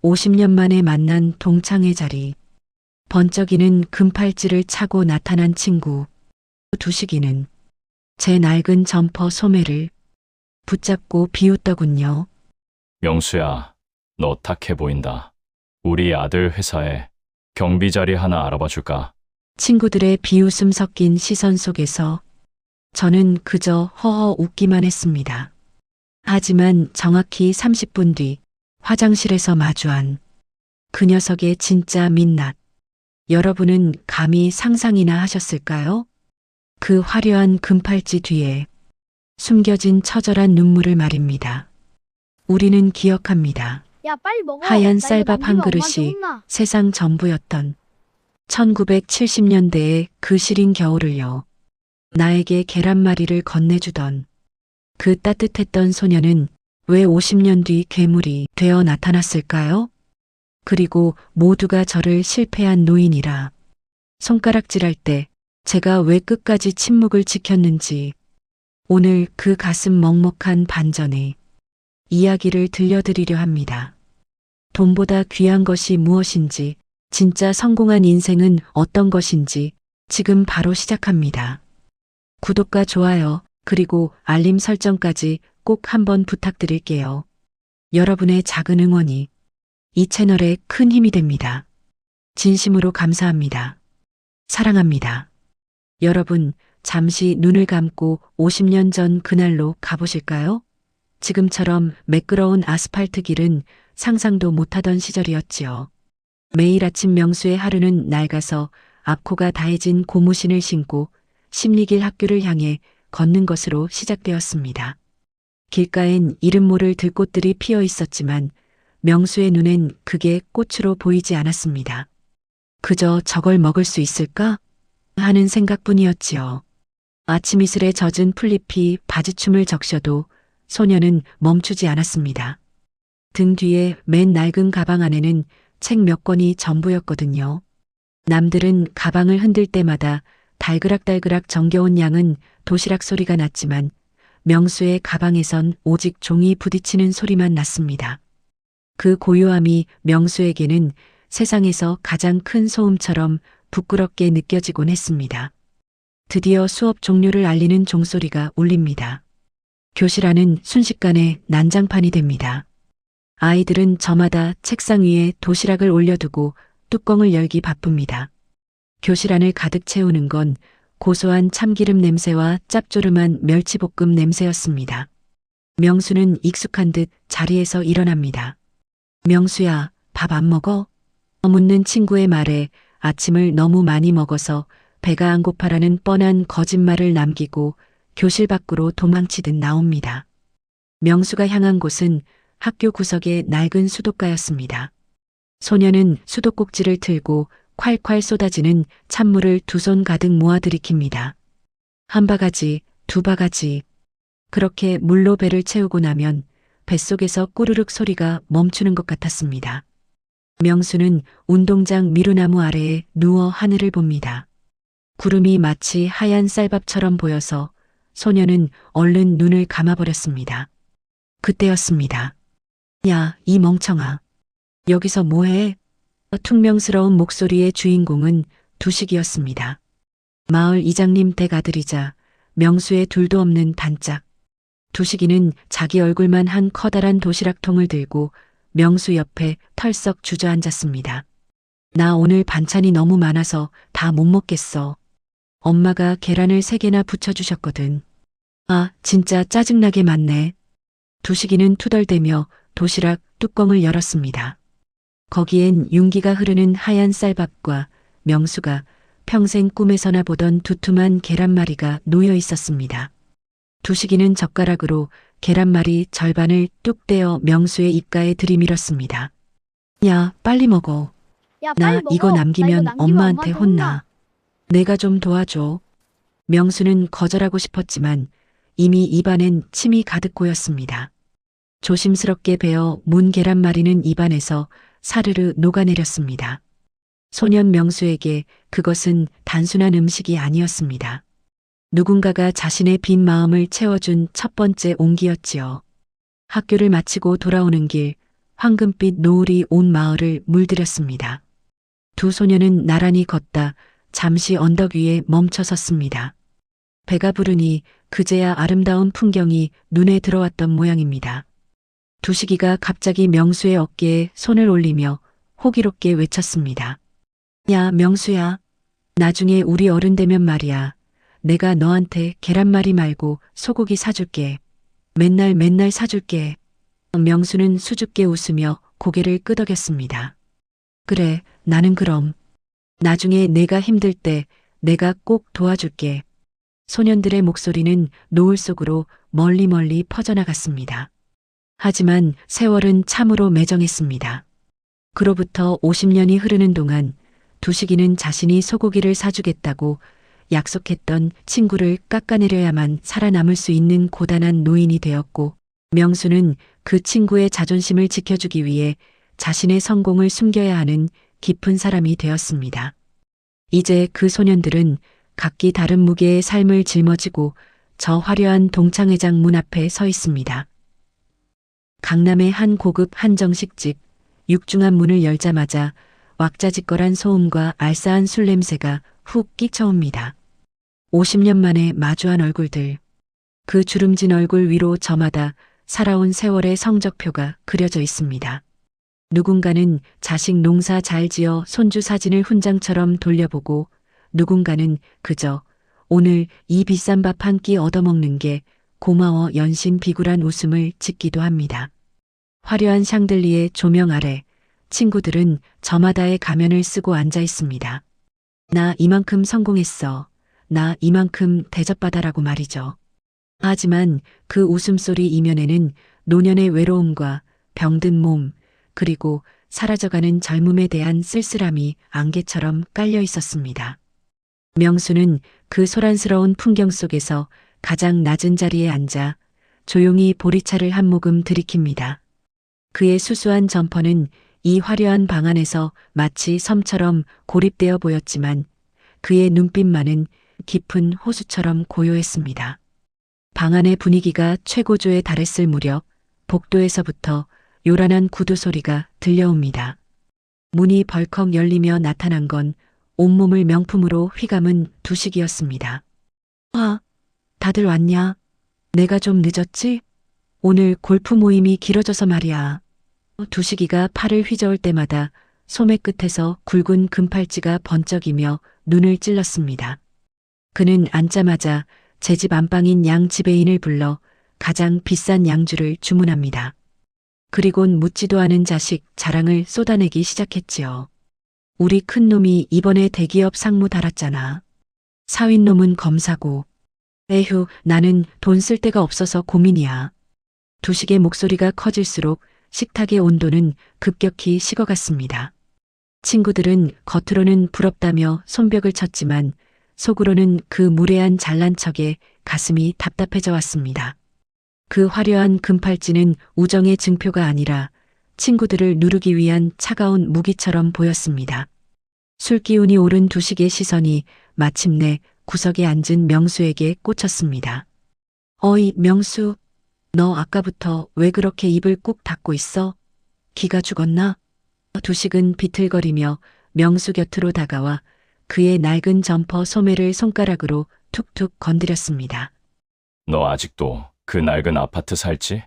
50년 만에 만난 동창의 자리. 번쩍이는 금팔찌를 차고 나타난 친구. 두식이는 제 낡은 점퍼 소매를 붙잡고 비웃더군요. 명수야, 너 착해 보인다. 우리 아들 회사에 경비 자리 하나 알아봐 줄까? 친구들의 비웃음 섞인 시선 속에서 저는 그저 허허 웃기만 했습니다. 하지만 정확히 30분 뒤 화장실에서 마주한 그 녀석의 진짜 민낯. 여러분은 감히 상상이나 하셨을까요? 그 화려한 금팔찌 뒤에 숨겨진 처절한 눈물을 말입니다. 우리는 기억합니다. 야, 빨리 먹어. 하얀 나 이거 쌀밥 한 남기면 엄마한테 그릇이 혼나. 세상 전부였던 1970년대의 그 시린 겨울을요. 나에게 계란말이를 건네주던 그 따뜻했던 소녀는 왜 50년 뒤 괴물이 되어 나타났을까요? 그리고 모두가 저를 실패한 노인이라 손가락질할 때 제가 왜 끝까지 침묵을 지켰는지 오늘 그 가슴 먹먹한 반전의 이야기를 들려드리려 합니다. 돈보다 귀한 것이 무엇인지, 진짜 성공한 인생은 어떤 것인지 지금 바로 시작합니다. 구독과 좋아요, 그리고 알림 설정까지 꼭 한번 부탁드릴게요. 여러분의 작은 응원이 이 채널에 큰 힘이 됩니다. 진심으로 감사합니다. 사랑합니다. 여러분, 잠시 눈을 감고 50년 전 그날로 가보실까요? 지금처럼 매끄러운 아스팔트 길은 상상도 못하던 시절이었지요. 매일 아침 명수의 하루는 낡아서 앞코가 다해진 고무신을 신고 십리길 학교를 향해 걷는 것으로 시작되었습니다. 길가엔 이름 모를 들꽃들이 피어 있었지만 명수의 눈엔 그게 꽃으로 보이지 않았습니다. 그저 저걸 먹을 수 있을까? 하는 생각뿐이었지요. 아침 이슬에 젖은 풀잎이 바지춤을 적셔도 소녀는 멈추지 않았습니다. 등 뒤에 맨 낡은 가방 안에는 책 몇 권이 전부였거든요. 남들은 가방을 흔들 때마다 달그락달그락 정겨운 양은 도시락 소리가 났지만 명수의 가방에선 오직 종이 부딪히는 소리만 났습니다. 그 고요함이 명수에게는 세상에서 가장 큰 소음처럼 부끄럽게 느껴지곤 했습니다. 드디어 수업 종료를 알리는 종소리가 울립니다. 교실 안은 순식간에 난장판이 됩니다. 아이들은 저마다 책상 위에 도시락을 올려두고 뚜껑을 열기 바쁩니다. 교실 안을 가득 채우는 건 고소한 참기름 냄새와 짭조름한 멸치볶음 냄새였습니다. 명수는 익숙한 듯 자리에서 일어납니다. 명수야, 밥 안 먹어? 묻는 친구의 말에 아침을 너무 많이 먹어서 배가 안 고파라는 뻔한 거짓말을 남기고 교실 밖으로 도망치듯 나옵니다. 명수가 향한 곳은 학교 구석의 낡은 수도가였습니다. 소녀는 수도꼭지를 틀고 콸콸 쏟아지는 찬물을 두 손 가득 모아 들이킵니다. 한 바가지, 두 바가지. 그렇게 물로 배를 채우고 나면 뱃속에서 꾸르륵 소리가 멈추는 것 같았습니다. 명수는 운동장 미루나무 아래에 누워 하늘을 봅니다. 구름이 마치 하얀 쌀밥처럼 보여서 소녀는 얼른 눈을 감아버렸습니다. 그때였습니다. 야, 이 멍청아. 여기서 뭐해? 퉁명스러운 목소리의 주인공은 두식이었습니다. 마을 이장님 댁 아들이자 명수의 둘도 없는 단짝. 두식이는 자기 얼굴만 한 커다란 도시락통을 들고 명수 옆에 털썩 주저앉았습니다. 나 오늘 반찬이 너무 많아서 다 못 먹겠어. 엄마가 계란을 3개나 부쳐주셨거든. 아, 진짜 짜증나게 많네. 두식이는 투덜대며 도시락 뚜껑을 열었습니다. 거기엔 윤기가 흐르는 하얀 쌀밥과 명수가 평생 꿈에서나 보던 두툼한 계란말이가 놓여 있었습니다. 두식이는 젓가락으로 계란말이 절반을 뚝 떼어 명수의 입가에 들이밀었습니다. 야, 빨리 먹어. 야, 나 빨리 먹어. 이거 나 남기면 남기면 엄마한테 혼나. 내가 좀 도와줘. 명수는 거절하고 싶었지만 이미 입안엔 침이 가득 고였습니다. 조심스럽게 베어 문 계란말이는 입안에서 사르르 녹아내렸습니다. 소년 명수에게 그것은 단순한 음식이 아니었습니다. 누군가가 자신의 빈 마음을 채워준 첫 번째 온기였지요. 학교를 마치고 돌아오는 길, 황금빛 노을이 온 마을을 물들였습니다. 두 소녀는 나란히 걷다 잠시 언덕 위에 멈춰 섰습니다. 배가 부르니 그제야 아름다운 풍경이 눈에 들어왔던 모양입니다. 두식이가 갑자기 명수의 어깨에 손을 올리며 호기롭게 외쳤습니다. 야, 명수야. 나중에 우리 어른 되면 말이야. 내가 너한테 계란말이 말고 소고기 사줄게. 맨날 사줄게. 명수는 수줍게 웃으며 고개를 끄덕였습니다. 그래, 나는 그럼. 나중에 내가 힘들 때 내가 꼭 도와줄게. 소년들의 목소리는 노을 속으로 멀리 퍼져나갔습니다. 하지만 세월은 참으로 매정했습니다. 그로부터 50년이 흐르는 동안 두식이는 자신이 소고기를 사주겠다고 약속했던 친구를 깎아내려야만 살아남을 수 있는 고단한 노인이 되었고, 명수는 그 친구의 자존심을 지켜주기 위해 자신의 성공을 숨겨야 하는 깊은 사람이 되었습니다. 이제 그 소년들은 각기 다른 무게의 삶을 짊어지고 저 화려한 동창회장 문 앞에 서 있습니다. 강남의 한 고급 한정식집, 육중한 문을 열자마자 왁자지껄한 소음과 알싸한 술 냄새가 훅 끼쳐옵니다. 50년 만에 마주한 얼굴들. 그 주름진 얼굴 위로 저마다 살아온 세월의 성적표가 그려져 있습니다. 누군가는 자식 농사 잘 지어 손주 사진을 훈장처럼 돌려보고, 누군가는 그저 오늘 이 비싼 밥 한 끼 얻어먹는 게 고마워 연신 비굴한 웃음을 짓기도 합니다. 화려한 샹들리에 조명 아래 친구들은 저마다의 가면을 쓰고 앉아 있습니다. 나 이만큼 성공했어. 나 이만큼 대접받아라고 말이죠. 하지만 그 웃음소리 이면에는 노년의 외로움과 병든 몸, 그리고 사라져가는 젊음에 대한 쓸쓸함이 안개처럼 깔려 있었습니다. 명수는 그 소란스러운 풍경 속에서 가장 낮은 자리에 앉아 조용히 보리차를 한 모금 들이킵니다. 그의 수수한 점퍼는 이 화려한 방 안에서 마치 섬처럼 고립되어 보였지만 그의 눈빛만은 깊은 호수처럼 고요했습니다. 방 안의 분위기가 최고조에 달했을 무렵 복도에서부터 요란한 구두 소리가 들려옵니다. 문이 벌컥 열리며 나타난 건 온몸을 명품으로 휘감은 두식이었습니다. 아, 다들 왔냐? 내가 좀 늦었지? 오늘 골프 모임이 길어져서 말이야. 두식이가 팔을 휘저을 때마다 소매 끝에서 굵은 금팔찌가 번쩍이며 눈을 찔렀습니다. 그는 앉자마자 제 집 안방인 양 지배인을 불러 가장 비싼 양주를 주문합니다. 그리곤 묻지도 않은 자식 자랑을 쏟아내기 시작했지요. 우리 큰 놈이 이번에 대기업 상무 달았잖아. 사윈 놈은 검사고. 에휴, 나는 돈 쓸 데가 없어서 고민이야. 두식의 목소리가 커질수록 식탁의 온도는 급격히 식어갔습니다. 친구들은 겉으로는 부럽다며 손뼉을 쳤지만 속으로는 그 무례한 잘난 척에 가슴이 답답해져 왔습니다. 그 화려한 금팔찌는 우정의 증표가 아니라 친구들을 누르기 위한 차가운 무기처럼 보였습니다. 술기운이 오른 두식의 시선이 마침내 구석에 앉은 명수에게 꽂혔습니다. 어이, 명수. 너 아까부터 왜 그렇게 입을 꾹 닫고 있어? 기가 죽었나? 두식은 비틀거리며 명수 곁으로 다가와 그의 낡은 점퍼 소매를 손가락으로 툭툭 건드렸습니다. 너 아직도 그 낡은 아파트 살지?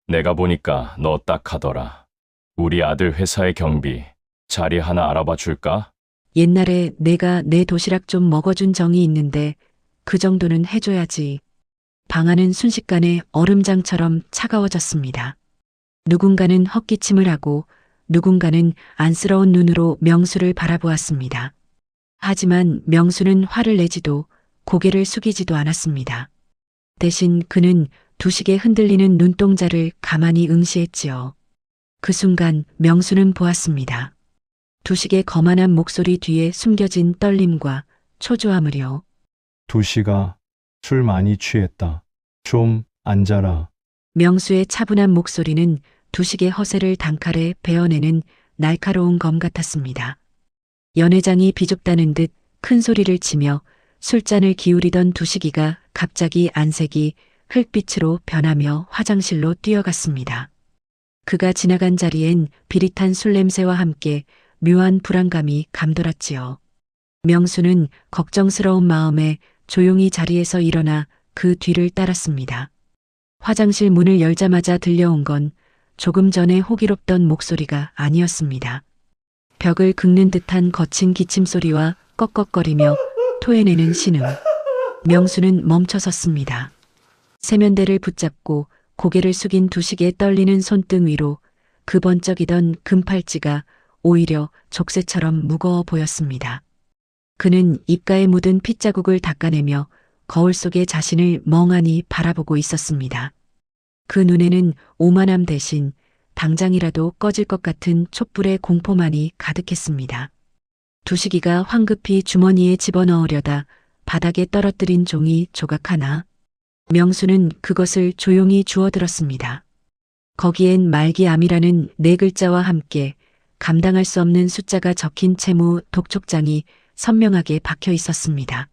내가 보니까 너 딱 하더라. 우리 아들 회사의 경비 자리 하나 알아봐 줄까? 옛날에 내가 내 도시락 좀 먹어준 정이 있는데 그 정도는 해줘야지. 방 안은 순식간에 얼음장처럼 차가워졌습니다. 누군가는 헛기침을 하고 누군가는 안쓰러운 눈으로 명수를 바라보았습니다. 하지만 명수는 화를 내지도 고개를 숙이지도 않았습니다. 대신 그는 두식의 흔들리는 눈동자를 가만히 응시했지요. 그 순간 명수는 보았습니다. 두식의 거만한 목소리 뒤에 숨겨진 떨림과 초조함을요. 두식아, 술 많이 취했다. 좀 앉아라. 명수의 차분한 목소리는 두식의 허세를 단칼에 베어내는 날카로운 검 같았습니다. 연회장이 비좁다는 듯 큰 소리를 치며 술잔을 기울이던 두식이가 갑자기 안색이 흙빛으로 변하며 화장실로 뛰어갔습니다. 그가 지나간 자리엔 비릿한 술 냄새와 함께 묘한 불안감이 감돌았지요. 명수는 걱정스러운 마음에 조용히 자리에서 일어나 그 뒤를 따랐습니다. 화장실 문을 열자마자 들려온 건 조금 전에 호기롭던 목소리가 아니었습니다. 벽을 긁는 듯한 거친 기침 소리와 꺽꺽거리며 토해내는 신음. 명수는 멈춰섰습니다. 세면대를 붙잡고 고개를 숙인 두식의 떨리는 손등 위로 그 번쩍이던 금팔찌가 오히려 족쇄처럼 무거워 보였습니다. 그는 입가에 묻은 핏자국을 닦아내며 거울 속에 자신을 멍하니 바라보고 있었습니다. 그 눈에는 오만함 대신 당장이라도 꺼질 것 같은 촛불의 공포만이 가득했습니다. 두식이가 황급히 주머니에 집어넣으려다 바닥에 떨어뜨린 종이 조각 하나. 명수는 그것을 조용히 주워들었습니다. 거기엔 말기암이라는 네 글자와 함께 감당할 수 없는 숫자가 적힌 채무 독촉장이 선명하게 박혀 있었습니다.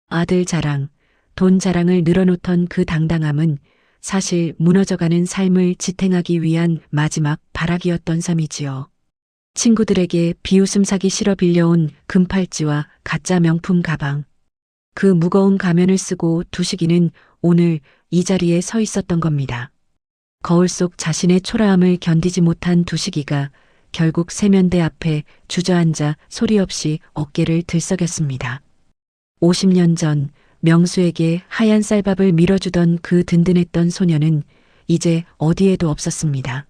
아들 자랑, 돈 자랑을 늘어놓던 그 당당함은 사실 무너져가는 삶을 지탱하기 위한 마지막 발악이었던 셈이지요. 친구들에게 비웃음 사기 싫어 빌려온 금팔찌와 가짜 명품 가방. 그 무거운 가면을 쓰고 두식이는 오늘 이 자리에 서 있었던 겁니다. 거울 속 자신의 초라함을 견디지 못한 두식이가 결국 세면대 앞에 주저앉아 소리 없이 어깨를 들썩였습니다. 50년 전 명수에게 하얀 쌀밥을 밀어주던 그 든든했던 소녀는 이제 어디에도 없었습니다.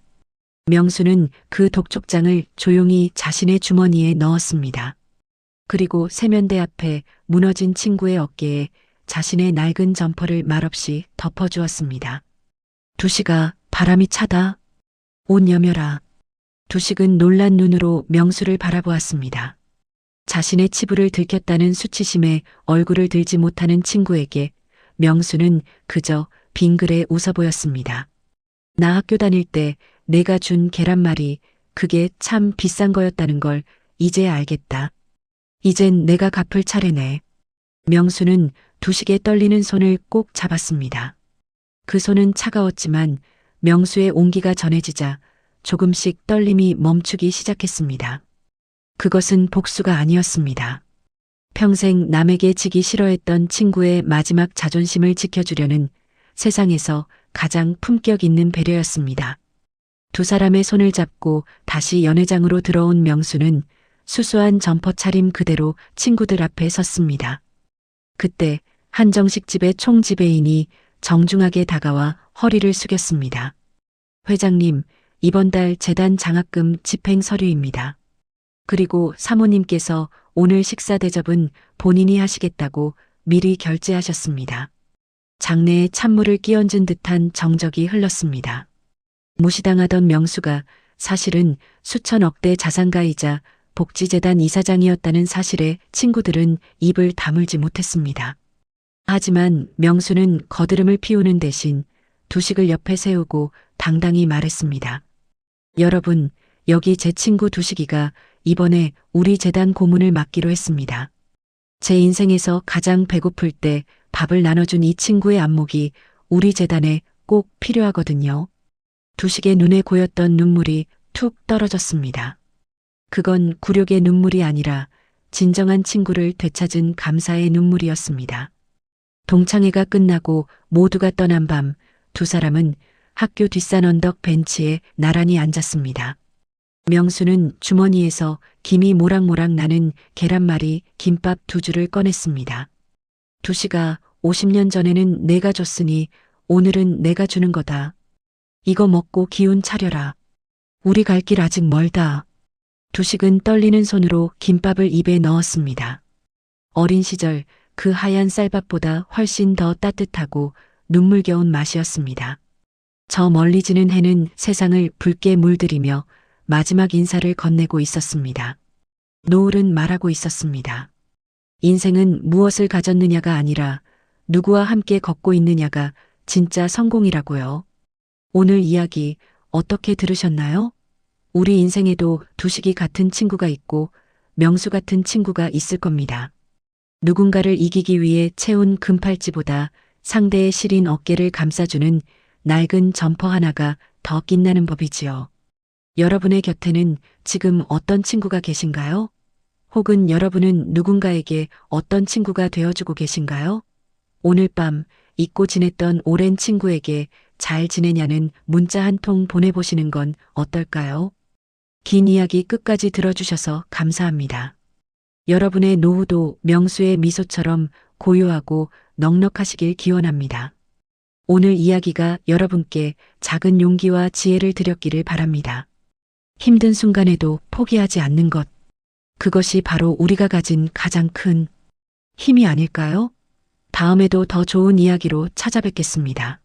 명수는 그 독촉장을 조용히 자신의 주머니에 넣었습니다. 그리고 세면대 앞에 무너진 친구의 어깨에 자신의 낡은 점퍼를 말없이 덮어주었습니다. 두식아, 바람이 차다. 옷 여며라. 두식은 놀란 눈으로 명수를 바라보았습니다. 자신의 치부를 들켰다는 수치심에 얼굴을 들지 못하는 친구에게 명수는 그저 빙그레 웃어 보였습니다. 나 학교 다닐 때 내가 준 계란말이 그게 참 비싼 거였다는 걸 이제 알겠다. 이젠 내가 갚을 차례네. 명수는 두식의 떨리는 손을 꼭 잡았습니다. 그 손은 차가웠지만 명수의 온기가 전해지자 조금씩 떨림이 멈추기 시작했습니다. 그것은 복수가 아니었습니다. 평생 남에게 지기 싫어했던 친구의 마지막 자존심을 지켜주려는 세상에서 가장 품격 있는 배려였습니다. 두 사람의 손을 잡고 다시 연회장으로 들어온 명수는 수수한 점퍼 차림 그대로 친구들 앞에 섰습니다. 그때 한정식 집의 총지배인이 정중하게 다가와 허리를 숙였습니다. 회장님, 이번 달 재단 장학금 집행 서류입니다. 그리고 사모님께서 오늘 식사 대접은 본인이 하시겠다고 미리 결제하셨습니다. 장내에 찬물을 끼얹은 듯한 정적이 흘렀습니다. 무시당하던 명수가 사실은 수천억대 자산가이자 복지재단 이사장이었다는 사실에 친구들은 입을 다물지 못했습니다. 하지만 명수는 거드름을 피우는 대신 두식을 옆에 세우고 당당히 말했습니다. 여러분, 여기 제 친구 두식이가 이번에 우리 재단 고문을 맡기로 했습니다. 제 인생에서 가장 배고플 때 밥을 나눠준 이 친구의 안목이 우리 재단에 꼭 필요하거든요. 두식의 눈에 고였던 눈물이 툭 떨어졌습니다. 그건 굴욕의 눈물이 아니라 진정한 친구를 되찾은 감사의 눈물이었습니다. 동창회가 끝나고 모두가 떠난 밤 두 사람은 학교 뒷산 언덕 벤치에 나란히 앉았습니다. 명수는 주머니에서 김이 모락모락 나는 계란말이 김밥 2줄을 꺼냈습니다. 두식아, 50년 전에는 내가 줬으니 오늘은 내가 주는 거다. 이거 먹고 기운 차려라. 우리 갈 길 아직 멀다. 두식은 떨리는 손으로 김밥을 입에 넣었습니다. 어린 시절 그 하얀 쌀밥보다 훨씬 더 따뜻하고 눈물겨운 맛이었습니다. 저 멀리 지는 해는 세상을 붉게 물들이며 마지막 인사를 건네고 있었습니다. 노을은 말하고 있었습니다. 인생은 무엇을 가졌느냐가 아니라 누구와 함께 걷고 있느냐가 진짜 성공이라고요. 오늘 이야기 어떻게 들으셨나요? 우리 인생에도 두식이 같은 친구가 있고 명수 같은 친구가 있을 겁니다. 누군가를 이기기 위해 채운 금팔찌보다 상대의 시린 어깨를 감싸주는 낡은 점퍼 하나가 더 빛나는 법이지요. 여러분의 곁에는 지금 어떤 친구가 계신가요? 혹은 여러분은 누군가에게 어떤 친구가 되어주고 계신가요? 오늘 밤 잊고 지냈던 오랜 친구에게 잘 지내냐는 문자 한 통 보내보시는 건 어떨까요? 긴 이야기 끝까지 들어주셔서 감사합니다. 여러분의 노후도 명수의 미소처럼 고요하고 넉넉하시길 기원합니다. 오늘 이야기가 여러분께 작은 용기와 지혜를 드렸기를 바랍니다. 힘든 순간에도 포기하지 않는 것. 그것이 바로 우리가 가진 가장 큰 힘이 아닐까요? 다음에도 더 좋은 이야기로 찾아뵙겠습니다.